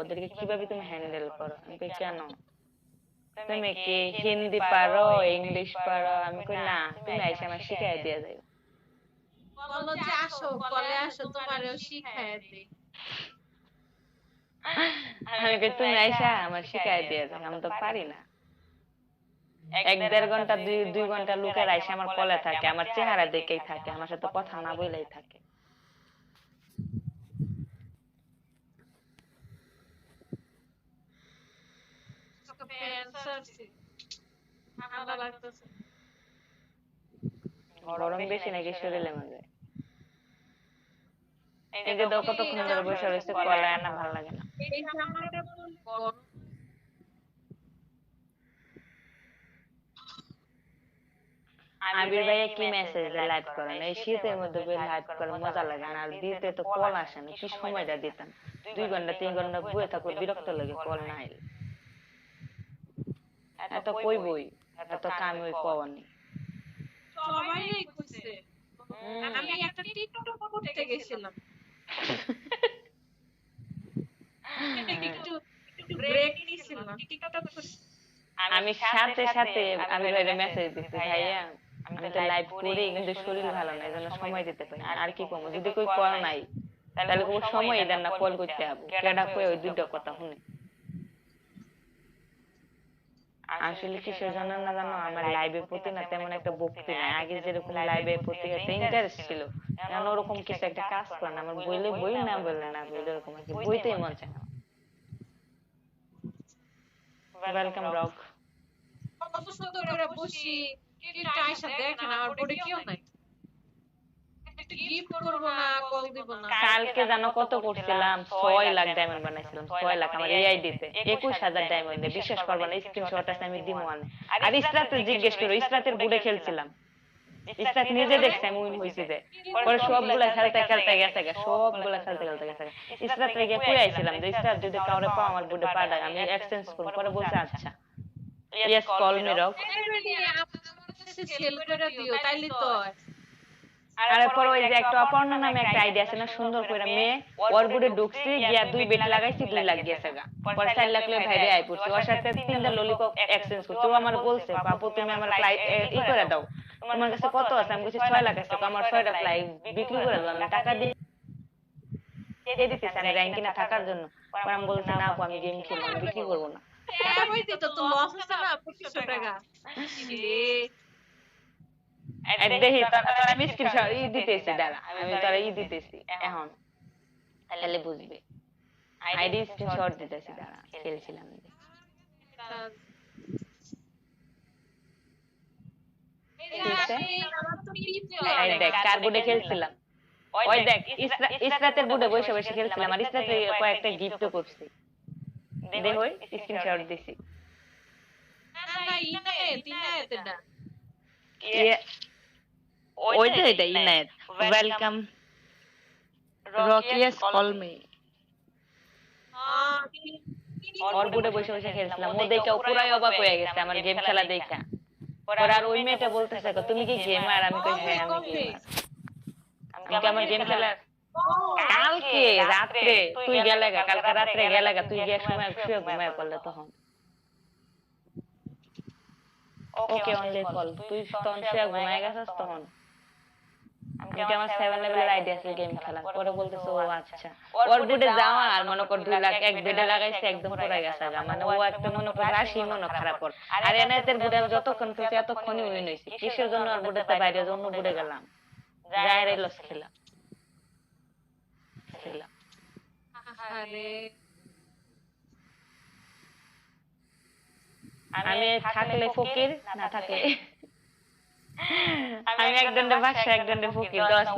ওদেরকে কিভাবে তুমি হ্যান্ডেল করো? আমি কই কেন? তুমি কি হিন্দি পারো, ইংলিশ পারো? আমি কই না, তুমি আইসা আমার শিখাই দিয়ে যাও। বললো যে আসো, কলে আসো, তোমারেও শিখায় দেই। আমি কই তুমি আইসা আমার শিখাই দিয়ে যাও, আমি তো পারি না। 1-1.5 ঘন্টা 2-2 ঘন্টা লোকের আইসা আমার কলে থাকে, আমার চেহারা দেখেই থাকে, আমার সাথে কথা না বলেই থাকে। ফ্যান সারছি, ঠান্ডা লাগতেছে। গরম বেশি নাকি শরীরে মাঝে? এই যে দেখো কতক্ষণ ধরে বসে রয়েছে, কলায় না ভালো লাগে না। এই জামাটা পরলে গরম। আবির ভাইয়া কি মেসেজ দিয়ে লাইভ করেন? এই শীতের মধ্যে লাইভ করে মজা লাগে না, আর দিতে তো কল আসে না, কি সময়টা দিতাম? 2 ঘন্টা 3 ঘন্টা বয়ে থাকো, বিরক্ত লাগে কল না আইলে। এত কই বই, এত কাম ওই পাওয়া নেই। সবাই কইছে। আমি একটা টিকটক করতে গেছিলাম, একটু একটু ব্রেক নিছিলাম, টিকটক আমি সাথে সাথে আবির ভাইয়ের মেসেজ দিচ্ছি, ভাইয়া আমি তো লাইভ করি কিন্তু শরীর ভালো না, এই জন্য সময় দিতে পারি না। আর কি কমো, যদি কই কল নাই তাহলে কোনো সময় দেন না, কল করতে হবে, কেডা কই ওই দুইটা কথা শুনে। আসলে কিসের জন্য না জানো, আমার লাইভের প্রতি না তেমন একটা ভক্তি নাই। আগে যেরকম লাইভের প্রতি একটা ইন্টারেস্ট ছিল, এখন ওরকম কিছু একটা কাজ করে না। আমার বইলে বই, না বললে না বই, এরকম আর কি, বইতেই মন চায় না। Welcome rock. কত সুন্দর করে বসি, কিন্তু আয়সা দেখেন আমার বোর্ডে কেউ নাই। একটা গিফট করবো না, কল দিব না। কালকে জানো কত করছিলাম? 6 লাখ ডায়মন্ড বানাইছিলাম, 6 লাখ আমার এআই দিতে, 21,000 ডায়মন্ডে। বিশ্বাস করবা না, স্ক্রিনশট আছে, আমি দিমো আনে। আর ইসরাতে জিজ্ঞেস করো, ইসরাতের বুড়ে খেলছিলাম, ইসরাত নিজে দেখছে আমি উইন হইছি যে। পরে সবগুলা খেলতে খেলতে গেছে গা, সবগুলা খেলতে খেলতে গেছে গা। ইসরাত রেগে কই আইছিলাম যে ইসরাত যদি কাউরে পাও আমার বুড়ে পাড়ায়, আমি এক্সচেঞ্জ করব। পরে বলছে আচ্ছা, ইয়েস কল মি রক। আমার কাছে সেল করে দিও, তাইলে তো হয়। আর এরপর ওই যে একটা অপর্ণা নামে একটা আইডিয়া আছে না, সুন্দর করে মেয়ে, ওর বুড়ে ঢুকছি গিয়া 2 বেট লাগাইছি, 2 লাখ গেছে গা। পরে 4 লাখ লয়ে ভাইরে আই পড়ছে, ওর সাথে 3টা ললিপপ এক্সচেঞ্জ করছে। ও আমার বলছে আপু তুমি আমার ফ্লাই ই করে দাও, তোমার কাছে কত আছে? আমি বলছি 6 লাখ আছে। আমার 6টা ফ্লাই বিক্রি করে দাও, আমি টাকা দিয়ে দিতেছি, আমি র্যাঙ্কিনে থাকার জন্য। পরে আমি বলছি না আপু আমি গেম খেলবো, আমি বিক্রি করবো না। ওই দিত তো লস হচ্ছে না 2500 টাকা। রে দেখি তোর আমি স্ক্রিনশট দিতেছি, দাঁড়া আমি তোর দিতেছি এখন, তাহলে বুঝবি। আইডি স্ক্রিনশট দিতেছি, দাঁড়া খেলছিলাম। আমার তো এই দেখ কার বুডে খেলছিলাম, ওই দেখ ইসরাতের বুডে বসে বসে খেলছিলাম, আর ইসরাতে কয়েকটা গিফটও করছি। দেখ ওই স্ক্রিনশট দিছি। না ইনায়েত এটা ওই যে এটা Inayat, welcome rock, yes call me. ওর বুডে বসে বসে খেলছিলাম, ও দেখে ও পুরাই অবাক হয়ে গেছে আমার গেম খেলা দেখা। পরে আর ওই মেয়েটা বলতেছে তুমি কি গেমার? আমি কই হ্যাঁ আমি গেমার। আমি কি আমার গেম খেলার কালকে রাত্রে তুই গেলে গা, কালকে রাত্রে গেলে গা, তুই গিয়ে সময় শুয়ে ঘুমায় পড়লে তখন। ওকে অনলি কল, তুই তখন শুয়ে ঘুমায় গেছিস তখন। আমি কি আমার 7 লেভেলের আইডি আছে গেম খেলার। পরে বলতেছে ও আচ্ছা, ওর বুডে যাওয়া আর মনে কর 2 লাখ এক বেডে লাগাইছে, একদম পড়ে গেছে গা। মানে ও একটা মনে কর রাশি মনে খারাপ ওর। আর এনায়েতের বুডে যতক্ষণ খেলছে এতক্ষণই উইন হইছে, কিসের জন্য ওর বুডেতে বাইরে অন্য বুডে গেলাম, যায় রে লস খেলা খেলা। আরে আমি থাকলে ফকির, না থাকলে আমি একদণ্ডে বাদশা একদণ্ডে ফকির। 10